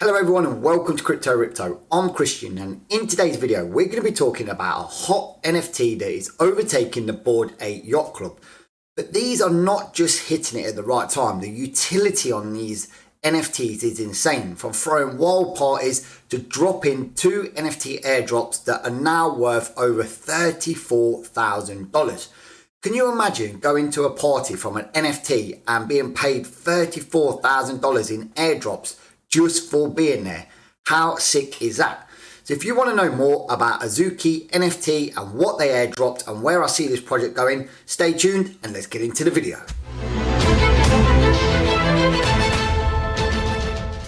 Hello everyone and welcome to Ripto. I'm Christian, and in today's video we're going to be talking about a hot NFT that is overtaking the Board Ape Yacht Club. But these are not just hitting it at the right time. The utility on these NFTs is insane, from throwing wild parties to dropping 2 NFT airdrops that are now worth over $34,000. Can you imagine going to a party from an NFT and being paid $34,000 in airdrops just for being there? How sick is that? So if you want to know more about Azuki NFT and what they airdropped and where I see this project going, stay tuned and let's get into the video.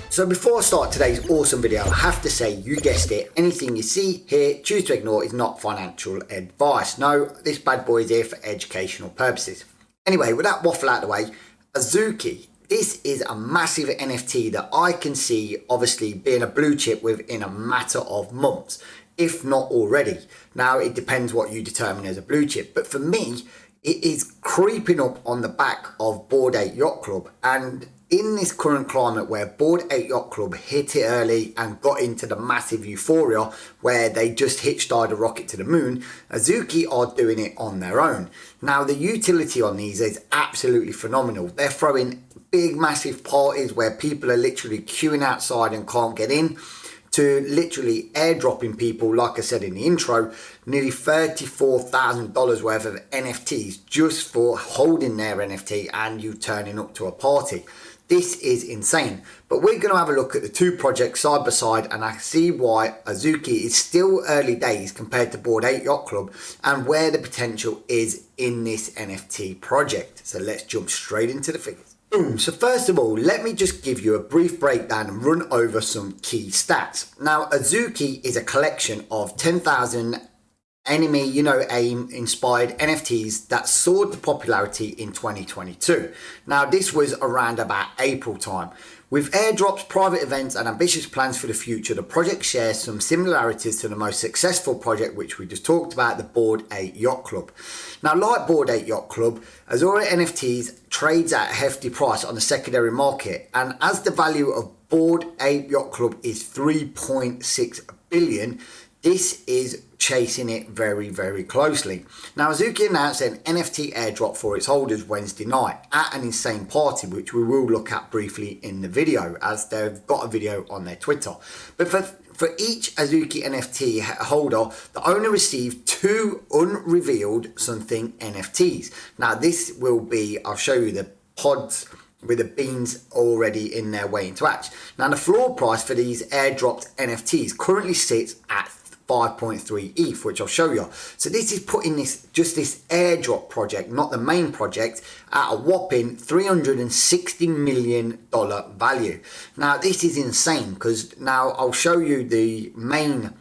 So before I start today's awesome video, I have to say, you guessed it, anything you see here, choose to ignore, is not financial advice. No, this bad boy is here for educational purposes. Anyway, with that waffle out of the way, Azuki. This is a massive NFT that I can see obviously being a blue chip within a matter of months, if not already. Now, it depends what you determine as a blue chip, but for me, it is creeping up on the back of Board Ape Yacht Club. And in this current climate where Board Ape Yacht Club hit it early and got into the massive euphoria where they just hitchhiked a rocket to the moon, Azuki are doing it on their own. Now, the utility on these is absolutely phenomenal. They're throwing big massive parties where people are literally queuing outside and can't get in, to literally airdropping people, like I said in the intro, nearly $34,000 worth of NFTs just for holding their NFT and you turning up to a party. This is insane. But we're going to have a look at the two projects side by side, and I see why Azuki is still early days compared to Board Ape Yacht Club and where the potential is in this NFT project. So let's jump straight into the figures. Boom. So first of all, let me just give you a brief breakdown and run over some key stats. Now, Azuki is a collection of 10,000 AIM inspired NFTs that soared to popularity in 2022. Now, this was around about April time. With airdrops, private events and ambitious plans for the future, the project shares some similarities to the most successful project which we just talked about, the Board Ape Yacht Club. Now, like Board Ape Yacht Club, Azura NFTs trades at a hefty price on the secondary market, and as the value of Board Ape Yacht Club is 3.6 billion, this is chasing it very, very closely. Now, Azuki announced an NFT airdrop for its holders Wednesday night at an insane party, which we will look at briefly in the video, as they've got a video on their Twitter. But for each Azuki NFT holder, the owner received 2 unrevealed something NFTs. Now, this will be, I'll show you the pods with the Beanz already in their waiting to hatch. Now, the floor price for these airdropped NFTs currently sits at 5.3 ETH, which I'll show you. So this is putting this airdrop project, not the main project, at a whopping $360 million value. Now, this is insane, because now I'll show you the main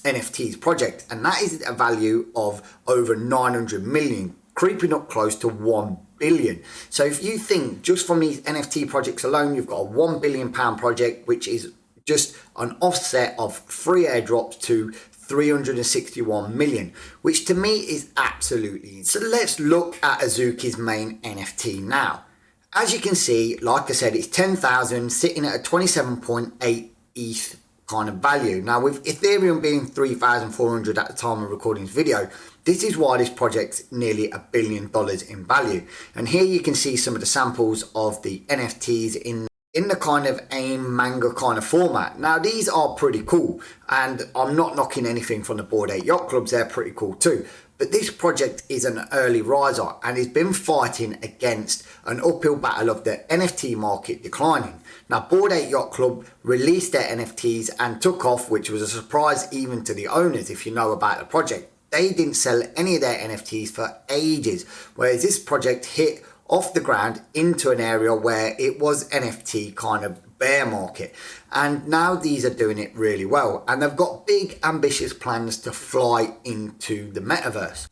NFTs project, and that is a value of over 900 million, creeping up close to 1 billion. So if you think just from these NFT projects alone, you've got a £1 billion project, which is just an offset of 3 airdrops to 361 million, which to me is absolutely insane. So let's look at Azuki's main NFT now. As you can see, like I said, it's 10,000 sitting at a 27.8 ETH kind of value. Now, with Ethereum being 3,400 at the time of recording this video, this is why this project's nearly $1 billion in value. And here you can see some of the samples of the NFTs in the kind of AIM manga kind of format. Now, these are pretty cool, and I'm not knocking anything from the Board Ape Yacht Clubs, they're pretty cool too. But this project is an early riser and has been fighting against an uphill battle of the NFT market declining. Now, Board Ape Yacht Club released their NFTs and took off, which was a surprise even to the owners if you know about the project. They didn't sell any of their NFTs for ages, whereas this project hit off the ground into an area where it was NFT kind of bear market, and now these are doing it really well, and they've got big ambitious plans to fly into the metaverse.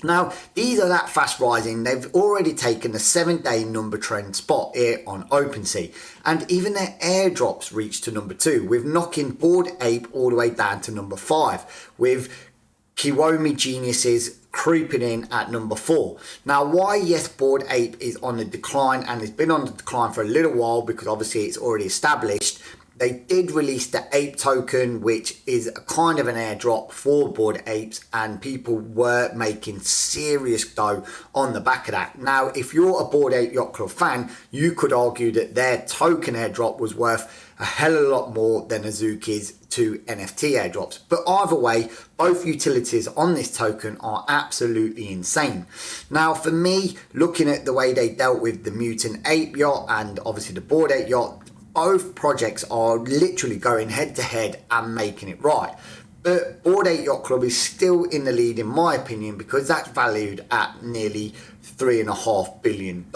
Now, these are that fast rising, they've already taken the 7-day number trend spot here on OpenSea, and even their airdrops reached to number 2, with knocking Board Ape all the way down to number 5, with Kiwomi Geniuses creeping in at number 4. Now, why yes, Board Ape is on the decline, and it's been on the decline for a little while because obviously it's already established. they did release the Ape token, which is a kind of an airdrop for Board Apes, and people were making serious dough on the back of that. Now, if you're a Board Ape Yacht Club fan, you could argue that their token airdrop was worth a hell of a lot more than Azuki's 2 NFT airdrops. But either way, both utilities on this token are absolutely insane. Now, for me, looking at the way they dealt with the Mutant Ape yacht and obviously the Board Ape yacht, both projects are literally going head to head and making it right. But Board Ape Yacht Club is still in the lead in my opinion, because that's valued at nearly $3.5 billion.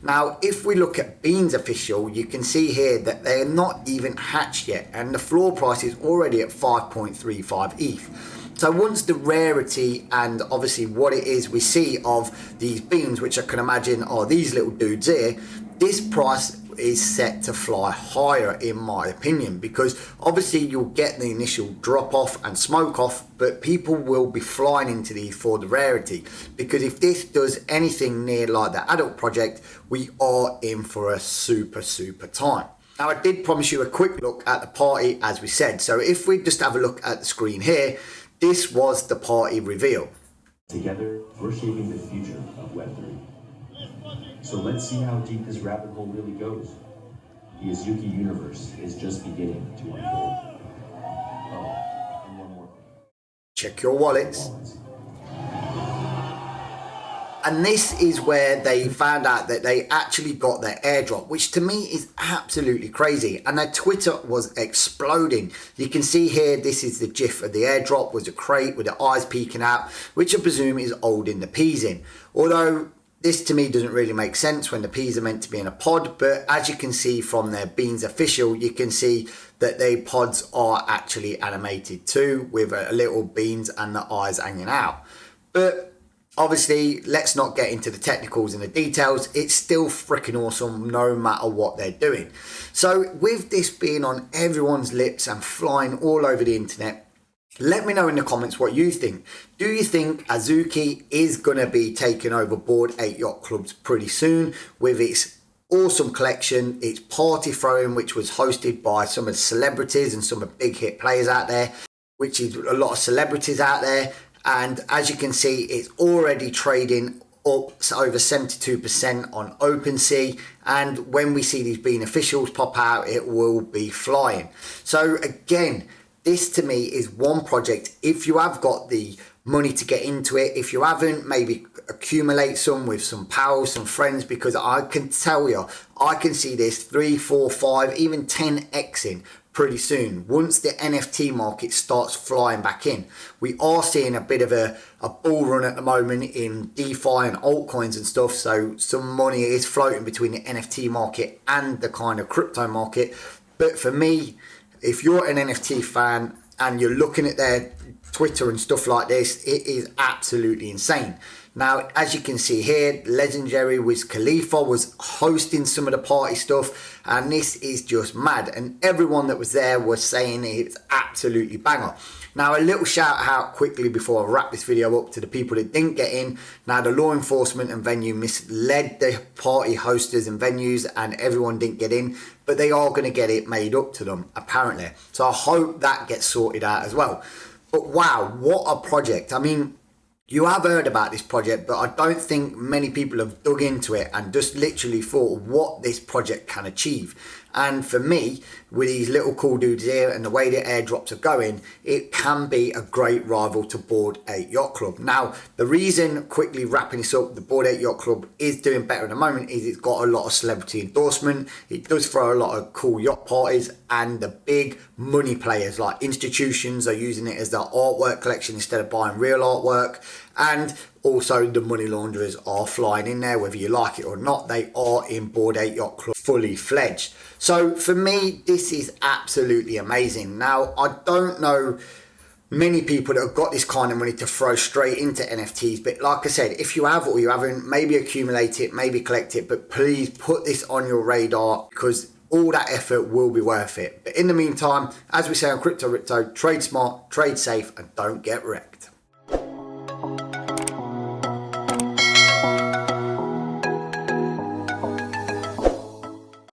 Now, if we look at Beanz official, you can see here that they're not even hatched yet, and the floor price is already at 5.35 ETH. So once the rarity and obviously what it is we see of these beans, which I can imagine are these little dudes here, this price is set to fly higher in my opinion, because obviously you'll get the initial drop off and smoke off, but people will be flying into these for the rarity, because if this does anything near like the adult project, we are in for a super time. Now, I did promise you a quick look at the party as we said, so if we just have a look at the screen here, this was the party reveal. Together, we're shaping the future of Web3. So let's see how deep this rabbit hole really goes. The Azuki universe is just beginning to unfold. Oh, and one more thing. Check your wallets. And this is where they found out that they actually got their airdrop, which to me is absolutely crazy. And their Twitter was exploding. You can see here, this is the gif of the airdrop, was a crate with the eyes peeking out, which I presume is holding the peas in. Although this to me doesn't really make sense when the peas are meant to be in a pod, but as you can see from their Beanz official, you can see that the pods are actually animated too, with a little beans and the eyes hanging out. But obviously, let's not get into the technicals and the details. It's still freaking awesome no matter what they're doing. So with this being on everyone's lips and flying all over the internet, let me know in the comments what you think. Do you think Azuki is going to be taking over Board Ape Yacht Clubs pretty soon with its awesome collection, its party throwing, which was hosted by some of the celebrities and some of the big hit players out there, which is a lot of celebrities out there. And as you can see, it's already trading up over 72% on OpenSea. And when we see these Bean officials pop out, it will be flying. So again, this to me is one project. If you have got the money to get into it, if you haven't, maybe accumulate some with some pals, some friends, because I can tell you, I can see this 3, 4, 5, even 10xing pretty soon once the NFT market starts flying back in. We are seeing a bit of a bull run at the moment in DeFi and altcoins and stuff, so some money is floating between the NFT market and the kind of crypto market. But for me, if you're an NFT fan and you're looking at their Twitter and stuff like this, it is absolutely insane. Now, as you can see here, legendary Wiz Khalifa was hosting some of the party stuff, and this is just mad. And everyone that was there was saying it's absolutely banger. Now, a little shout out quickly before I wrap this video up to the people that didn't get in. Now, the law enforcement and venue misled the party hosters and venues, and everyone didn't get in, but they are going to get it made up to them, apparently. So I hope that gets sorted out as well. But wow, what a project. I mean, you have heard about this project, but I don't think many people have dug into it and just literally thought what this project can achieve. And for me, with these little cool dudes here and the way the airdrops are going, it can be a great rival to Board Ape Yacht Club. Now, the reason, quickly wrapping this up, the Board Ape Yacht Club is doing better at the moment is it's got a lot of celebrity endorsement. It does throw a lot of cool yacht parties, and the big money players like institutions are using it as their artwork collection instead of buying real artwork. And also the money launderers are flying in there, whether you like it or not. They are in Board Ape Yacht Club fully fledged. So for me, this is absolutely amazing. Now, I don't know many people that have got this kind of money to throw straight into NFTs, but like I said, if you have or you haven't, maybe accumulate it, maybe collect it, but please put this on your radar, because all that effort will be worth it. But in the meantime, as we say on Crypto Ripto, trade smart, trade safe, and don't get wrecked.